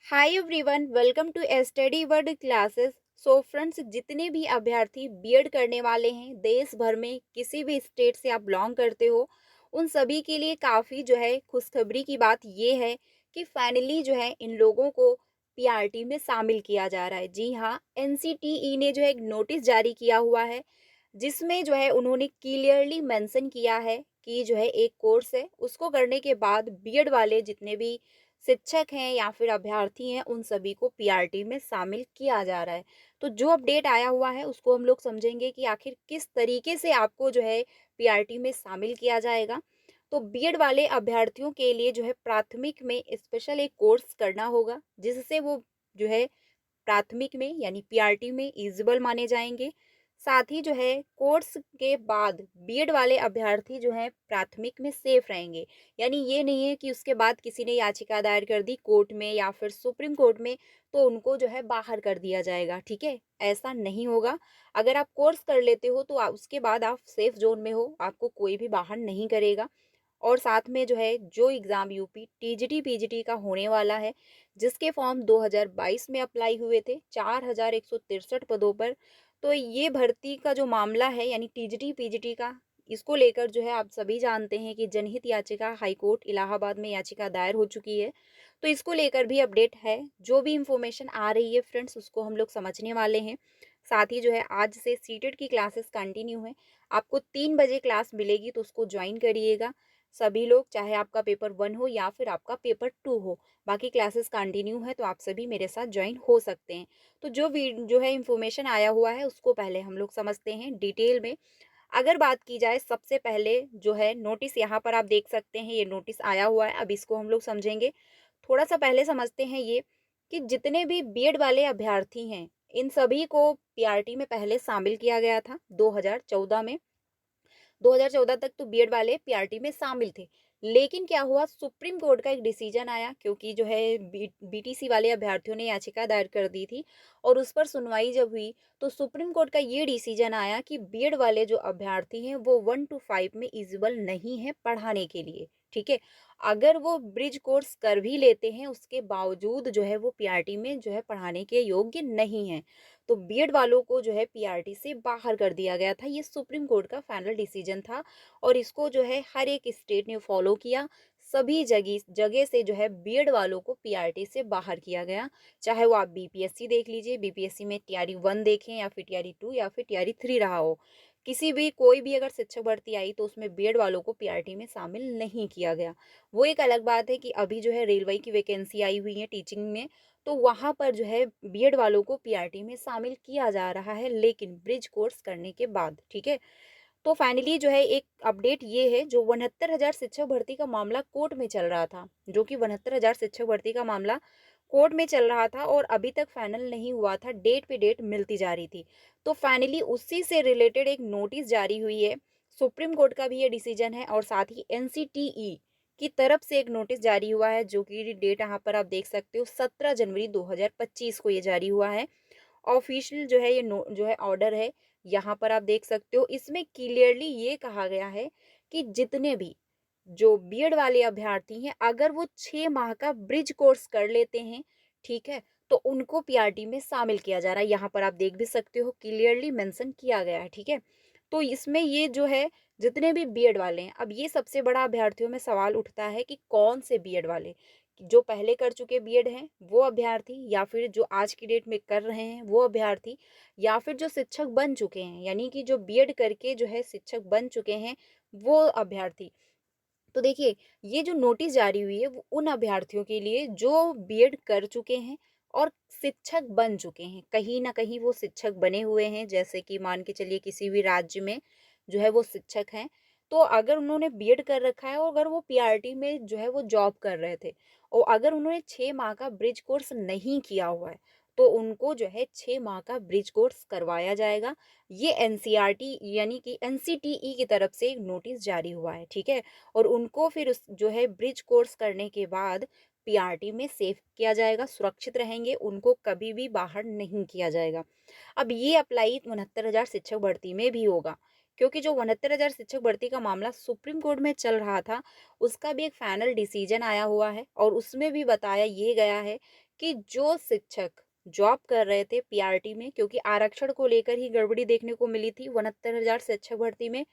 Hi everyone, welcome to study world classes. So friends, जितने भी अभ्यर्थी बीएड करने वाले हैं देश भर में, किसी भी स्टेट से आप बिलोंग करते हो, उन सभी के लिए काफ़ी जो है खुशखबरी की बात ये है कि फाइनली जो है इन लोगों को पीआरटी में शामिल किया जा रहा है। जी हाँ, एनसीटीई ने जो है एक नोटिस जारी किया हुआ है जिसमें जो है उन्होंने क्लियरली मेंशन किया है कि जो है एक कोर्स है, उसको करने के बाद बीएड वाले जितने भी शिक्षक हैं या फिर अभ्यर्थी हैं, उन सभी को पीआरटी में शामिल किया जा रहा है। तो जो अपडेट आया हुआ है उसको हम लोग समझेंगे कि आखिर किस तरीके से आपको जो है पीआरटी में शामिल किया जाएगा। तो बीएड वाले अभ्यर्थियों के लिए जो है प्राथमिक में स्पेशल एक कोर्स करना होगा, जिससे वो जो है प्राथमिक में यानी पीआरटी में एलिजिबल माने जाएंगे। साथ ही जो है कोर्स के बाद बीएड वाले अभ्यर्थी जो हैं प्राथमिक में सेफ रहेंगे। यानी ये नहीं है कि उसके बाद किसी ने याचिका दायर कर दी कोर्ट में या फिर सुप्रीम कोर्ट में, तो उनको जो है बाहर कर दिया जाएगा। ठीक है, ऐसा नहीं होगा। अगर आप कोर्स कर लेते हो तो उसके बाद आप सेफ जोन में हो, आपको कोई भी बाहर नहीं करेगा। और साथ में जो है जो एग्ज़ाम यूपी टीजीटी पीजीटी का होने वाला है, जिसके फॉर्म 2022 में अप्लाई हुए थे 4163 पदों पर, तो ये भर्ती का जो मामला है यानी टीजीटी पीजीटी का, इसको लेकर जो है आप सभी जानते हैं कि जनहित याचिका हाईकोर्ट इलाहाबाद में याचिका दायर हो चुकी है। तो इसको लेकर भी अपडेट है। जो भी इंफॉर्मेशन आ रही है फ्रेंड्स, उसको हम लोग समझने वाले हैं। साथ ही जो है आज से सीटेट की क्लासेस कंटिन्यू है। आपको 3 बजे क्लास मिलेगी, तो उसको ज्वाइन करिएगा सभी लोग, चाहे आपका पेपर 1 हो या फिर आपका पेपर 2 हो। बाकी क्लासेस कंटिन्यू है, तो आप सभी मेरे साथ ज्वाइन हो सकते हैं। तो जो है इंफॉर्मेशन आया हुआ है उसको पहले हम लोग समझते हैं डिटेल में। अगर बात की जाए सबसे पहले जो है नोटिस, यहाँ पर आप देख सकते हैं ये नोटिस आया हुआ है। अब इसको हम लोग समझेंगे। थोड़ा सा पहले समझते हैं ये कि जितने भी बीएड वाले अभ्यर्थी हैं, इन सभी को पीआरटी में पहले शामिल किया गया था 2014 में। 2014 तक तो बीएड वाले पीआरटी में शामिल थे। लेकिन क्या हुआ, सुप्रीम कोर्ट का एक डिसीजन आया, क्योंकि जो है बीटीसी वाले अभ्यर्थियों ने याचिका दायर कर दी थी और उस पर सुनवाई जब हुई, तो सुप्रीम कोर्ट का ये डिसीजन आया कि बीएड वाले जो अभ्यर्थी हैं वो 1 to 5 में इजिबल नहीं है पढ़ाने के लिए। ठीक है, अगर वो ब्रिज कोर्स कर भी लेते हैं उसके बावजूद जो है वो पीआरटी में जो है पढ़ाने के योग्य नहीं है। तो बीएड वालों को जो है पीआरटी से बाहर कर दिया गया था। ये सुप्रीम कोर्ट का फाइनल डिसीजन था और इसको जो है हर एक स्टेट ने फॉलो किया। सभी जगह जगह से जो है बीएड वालों को पीआरटी से बाहर किया गया। चाहे वो आप बीपीएससी देख लीजिए, बीपीएससी में टीआरई 1 देखें या फिर टीआरई 2 या फिर टीआरई 3 रहा हो, किसी भी कोई भी अगर शिक्षक भर्ती आई तो उसमें बीएड वालों को पीआरटी में शामिल नहीं किया गया। वो एक अलग बात है कि अभी जो है रेलवे की वैकेंसी आई हुई है टीचिंग में, तो वहाँ पर जो है बीएड वालों को पीआरटी में शामिल किया जा रहा है, लेकिन ब्रिज कोर्स करने के बाद। ठीक है, तो फाइनली जो है एक अपडेट ये है, जो 69,000 शिक्षक भर्ती का मामला कोर्ट में चल रहा था, जो कि 69,000 शिक्षक भर्ती का मामला कोर्ट में चल रहा था और अभी तक फाइनल नहीं हुआ था, डेट पे डेट मिलती जा रही थी। तो फाइनली उसी से रिलेटेड एक नोटिस जारी हुई है। सुप्रीम कोर्ट का भी ये डिसीजन है और साथ ही एनसीटीई की तरफ से एक नोटिस जारी हुआ है, जो कि डेट यहाँ पर आप देख सकते हो 17 जनवरी 2025 को ये जारी हुआ है। ऑफिशियल जो है ये जो है ऑर्डर है, यहाँ पर आप देख सकते हो। इसमें क्लियरली ये कहा गया है कि जितने भी जो बीएड वाले अभ्यर्थी हैं, अगर वो 6 माह का ब्रिज कोर्स कर लेते हैं, ठीक है, तो उनको पीआरटी में शामिल किया जा रहा है। यहाँ पर आप देख भी सकते हो, क्लियरली मेंशन किया गया है। ठीक है, तो इसमें ये जो है जितने भी बीएड वाले हैं, अब ये सबसे बड़ा अभ्यर्थियों में सवाल उठता है कि कौन से बीएड वाले, जो पहले कर चुके बीएड हैं वो अभ्यर्थी, या फिर जो आज की डेट में कर रहे हैं वो अभ्यर्थी, या फिर जो शिक्षक बन चुके हैं, यानी कि जो बीएड करके जो है शिक्षक बन चुके हैं वो अभ्यर्थी। तो देखिए, ये जो नोटिस जारी हुई है वो उन अभ्यर्थियों के लिए जो बीएड कर चुके हैं और शिक्षक बन चुके हैं। कहीं ना कहीं वो शिक्षक बने हुए हैं, जैसे कि मान के चलिए किसी भी राज्य में जो है वो शिक्षक हैं। तो अगर उन्होंने बीएड कर रखा है और अगर वो पीआरटी में जो है वो जॉब कर रहे थे और अगर उन्होंने 6 माह का ब्रिज कोर्स नहीं किया हुआ है, तो उनको जो है 6 माह का ब्रिज कोर्स करवाया जाएगा। ये एनसीईआरटी यानी कि एनसीटीई की तरफ से एक नोटिस जारी हुआ है। ठीक है, और उनको फिर उस जो है ब्रिज कोर्स करने के बाद पीआरटी में सेफ किया जाएगा, सुरक्षित रहेंगे, उनको कभी भी बाहर नहीं किया जाएगा। अब ये अप्लाई 69,000 शिक्षक भर्ती में भी होगा, क्योंकि जो 69,000 शिक्षक भर्ती का मामला सुप्रीम कोर्ट में चल रहा था, उसका भी एक फाइनल डिसीजन आया हुआ है और उसमें भी बताया ये गया है कि जो शिक्षक जॉब कर रहे थे पीआरटी में, क्योंकि आरक्षण को लेकर ही गड़बड़ी देखने को मिली थी 69,000 शिक्षक भर्ती में,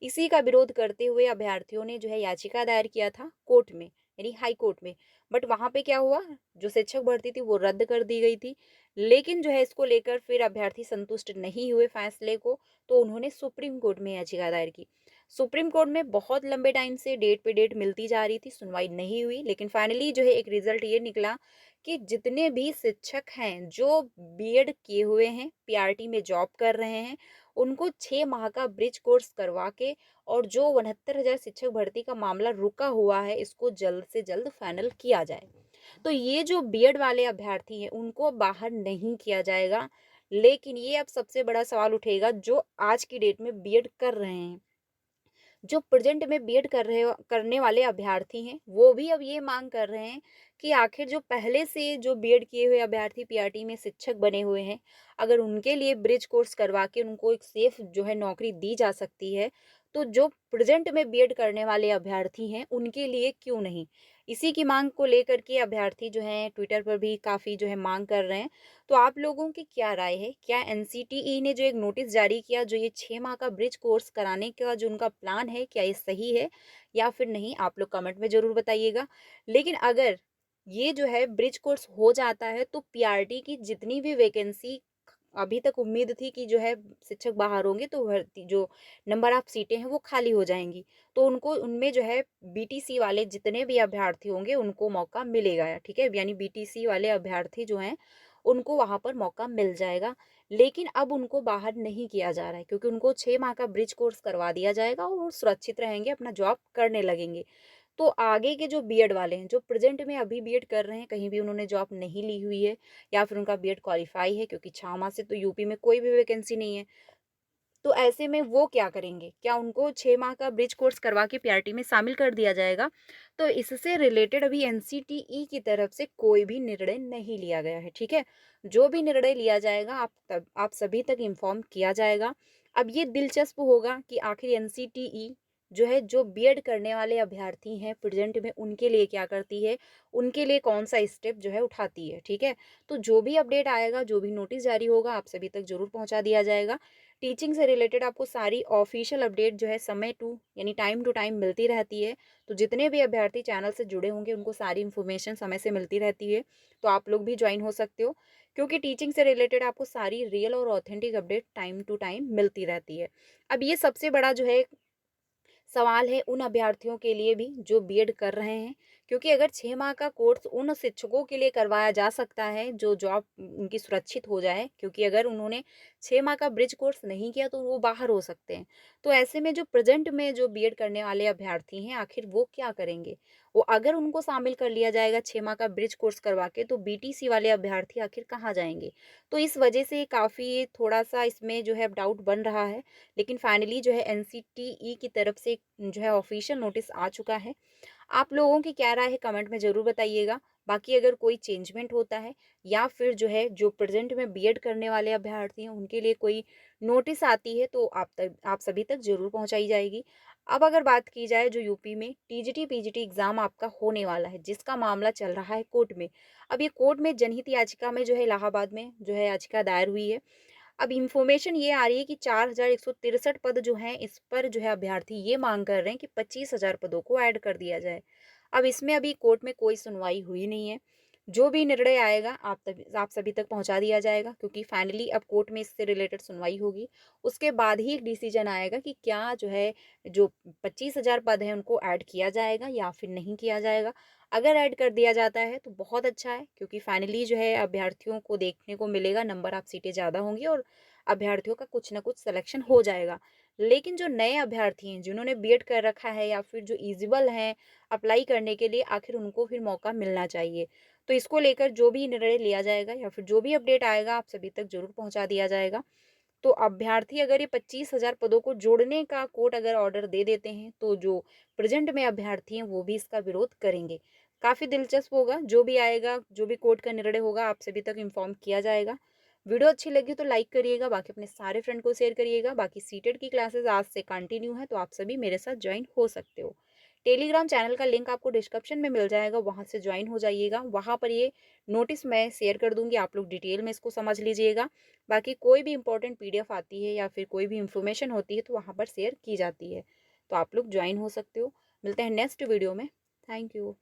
इसी का विरोध करते हुए अभ्यर्थियों ने जो है याचिका दायर किया था कोर्ट में, यानी हाई कोर्ट में। बट वहां पे क्या हुआ, जो शिक्षक भर्ती थी वो रद्द कर दी गई थी। लेकिन जो है इसको लेकर फिर अभ्यर्थी संतुष्ट नहीं हुए फैसले को, तो उन्होंने सुप्रीम कोर्ट में याचिका दायर की। सुप्रीम कोर्ट में बहुत लंबे टाइम से डेट पे डेट मिलती जा रही थी, सुनवाई नहीं हुई, लेकिन फाइनली जो है एक रिजल्ट ये निकला कि जितने भी शिक्षक हैं जो बीएड किए हुए हैं, पीआरटी में जॉब कर रहे हैं, उनको 6 माह का ब्रिज कोर्स करवा के, और जो 69,000 शिक्षक भर्ती का मामला रुका हुआ है, इसको जल्द से जल्द फाइनल किया जाए। तो ये जो बीएड वाले अभ्यर्थी हैं, उनको बाहर नहीं किया जाएगा। लेकिन ये अब सबसे बड़ा सवाल उठेगा, जो आज की डेट में बीएड कर रहे हैं, जो प्रेजेंट में बीएड करने वाले अभ्यर्थी हैं, वो भी अब ये मांग कर रहे हैं कि आखिर जो पहले से जो बीएड किए हुए अभ्यर्थी पीआरटी में शिक्षक बने हुए हैं, अगर उनके लिए ब्रिज कोर्स करवा के उनको एक सेफ जो है नौकरी दी जा सकती है, तो जो प्रेजेंट में बीएड करने वाले अभ्यर्थी हैं, उनके लिए क्यों नहीं। इसी की मांग को लेकर के अभ्यर्थी जो हैं ट्विटर पर भी काफ़ी जो है मांग कर रहे हैं। तो आप लोगों की क्या राय है? क्या एनसीटीई ने जो एक नोटिस जारी किया, जो ये 6 माह का ब्रिज कोर्स कराने का जो उनका प्लान है, क्या ये सही है या फिर नहीं? आप लोग कमेंट में ज़रूर बताइएगा। लेकिन अगर ये जो है ब्रिज कोर्स हो जाता है, तो पीआरटी की जितनी भी वैकेंसी अभी तक उम्मीद थी कि जो है शिक्षक बाहर होंगे, तो भर्ती जो नंबर ऑफ सीटें हैं वो खाली हो जाएँगी। तो उनको उनमें जो है बीटीसी वाले जितने भी अभ्यर्थी होंगे, उनको मौका मिलेगा, ठीक है? यानी बीटीसी वाले अभ्यर्थी जो हैं, उनको वहाँ पर मौका मिल जाएगा। लेकिन अब उनको बाहर नहीं किया जा रहा है, क्योंकि उनको 6 माह का ब्रिज कोर्स करवा दिया जाएगा और वो सुरक्षित रहेंगे, अपना जॉब करने लगेंगे। तो आगे के जो बीएड वाले हैं, जो प्रेज़ेंट में अभी बीएड कर रहे हैं, कहीं भी उन्होंने जॉब नहीं ली हुई है या फिर उनका बीएड क्वालीफाई है, क्योंकि 6 माह से तो यूपी में कोई भी वैकेंसी नहीं है। तो ऐसे में वो क्या करेंगे? क्या उनको 6 माह का ब्रिज कोर्स करवा के पीआरटी में शामिल कर दिया जाएगा? तो इससे रिलेटेड अभी एनसीटीई की तरफ से कोई भी निर्णय नहीं लिया गया है, ठीक है? जो भी निर्णय लिया जाएगा, आप सभी तक इन्फॉर्म किया जाएगा। अब ये दिलचस्प होगा कि आखिर एनसीटीई जो है, जो बीएड करने वाले अभ्यर्थी हैं प्रेज़ेंट में, उनके लिए क्या करती है? उनके लिए कौन-सा स्टेप जो है उठाती है, ठीक है? तो जो भी अपडेट आएगा, जो भी नोटिस जारी होगा, आप सभी तक ज़रूर पहुँचा दिया जाएगा। टीचिंग से रिलेटेड आपको सारी ऑफिशियल अपडेट जो है समय टू यानी टाइम टू टाइम मिलती रहती है। तो जितने भी अभ्यर्थी चैनल से जुड़े होंगे, उनको सारी इन्फॉर्मेशन समय से मिलती रहती है। तो आप लोग भी ज्वाइन हो सकते हो, क्योंकि टीचिंग से रिलेटेड आपको सारी रियल और authentic update time to time मिलती रहती है। अब ये सबसे बड़ा जो है सवाल है उन अभ्यर्थियों के लिए भी जो बीएड कर रहे हैं, क्योंकि अगर 6 माह का कोर्स उन शिक्षकों के लिए करवाया जा सकता है जो जॉब उनकी सुरक्षित हो जाए, क्योंकि अगर उन्होंने 6 माह का ब्रिज कोर्स नहीं किया तो वो बाहर हो सकते हैं। तो ऐसे में जो प्रेजेंट में जो बीएड करने वाले अभ्यर्थी हैं, आखिर वो क्या करेंगे? वो अगर उनको शामिल कर लिया जाएगा 6 माह का ब्रिज कोर्स करवा के, तो बीटीसी वाले अभ्यर्थी आखिर कहाँ जाएंगे? तो इस वजह से काफ़ी थोड़ा-सा इसमें जो है डाउट बन रहा है। लेकिन फाइनली जो है एनसीटीई की तरफ से जो है ऑफिशियल नोटिस आ चुका है। आप लोगों की क्या राय है, कमेंट में ज़रूर बताइएगा। बाकी अगर कोई चेंजमेंट होता है या फिर जो है जो प्रेजेंट में बीएड करने वाले अभ्यर्थी हैं, उनके लिए कोई नोटिस आती है, तो आप सभी तक ज़रूर पहुंचाई जाएगी। अब अगर बात की जाए, जो यूपी में टीजीटी पीजीटी एग्ज़ाम आपका होने वाला है, जिसका मामला चल रहा है कोर्ट में। अब ये कोर्ट में जनहित याचिका में जो है इलाहाबाद में जो है याचिका दायर हुई है। अब इन्फॉर्मेशन ये आ रही है कि 4,163 पद जो हैं, इस पर जो है अभ्यर्थी ये मांग कर रहे हैं कि 25,000 पदों को ऐड कर दिया जाए। अब इसमें अभी कोर्ट में कोई सुनवाई हुई नहीं है। जो भी निर्णय आएगा आप सभी तक पहुंचा दिया जाएगा, क्योंकि फाइनली अब कोर्ट में इससे रिलेटेड सुनवाई होगी। उसके बाद ही एक डिसीजन आएगा कि क्या जो है जो 25,000 पद हैं उनको ऐड किया जाएगा या फिर नहीं किया जाएगा। अगर ऐड कर दिया जाता है तो बहुत अच्छा है, क्योंकि फाइनली जो है अभ्यर्थियों को देखने को मिलेगा, नंबर ऑफ सीटें ज़्यादा होंगी और अभ्यर्थियों का कुछ ना कुछ सिलेक्शन हो जाएगा। लेकिन जो नए अभ्यर्थी हैं, जिन्होंने बीएड कर रखा है या फिर जो एलिजिबल हैं अप्लाई करने के लिए, आखिर उनको फिर मौका मिलना चाहिए। तो इसको लेकर जो भी निर्णय लिया जाएगा या फिर जो भी अपडेट आएगा, आप सभी तक ज़रूर पहुँचा दिया जाएगा। तो अभ्यर्थी अगर ये 25,000 पदों को जोड़ने का कोर्ट अगर ऑर्डर दे देते हैं, तो जो प्रेजेंट में अभ्यर्थी हैं वो भी इसका विरोध करेंगे। काफ़ी दिलचस्प होगा, जो भी आएगा, जो भी कोर्ट का निर्णय होगा, आप सभी तक इन्फॉर्म किया जाएगा। वीडियो अच्छी लगी तो लाइक करिएगा, बाकी अपने सारे फ्रेंड को शेयर करिएगा। बाकी सीटेट की क्लासेस आज से कंटिन्यू है, तो आप सभी मेरे साथ ज्वाइन हो सकते हो। टेलीग्राम चैनल का लिंक आपको डिस्क्रिप्शन में मिल जाएगा, वहाँ से ज्वाइन हो जाइएगा। वहाँ पर ये नोटिस मैं शेयर कर दूँगी, आप लोग डिटेल में इसको समझ लीजिएगा। बाकी कोई भी इम्पोर्टेंट पीडीएफ आती है या फिर कोई भी इन्फॉर्मेशन होती है तो वहाँ पर शेयर की जाती है। तो आप लोग ज्वाइन हो सकते हो। मिलते हैं नेक्स्ट वीडियो में। Thank you.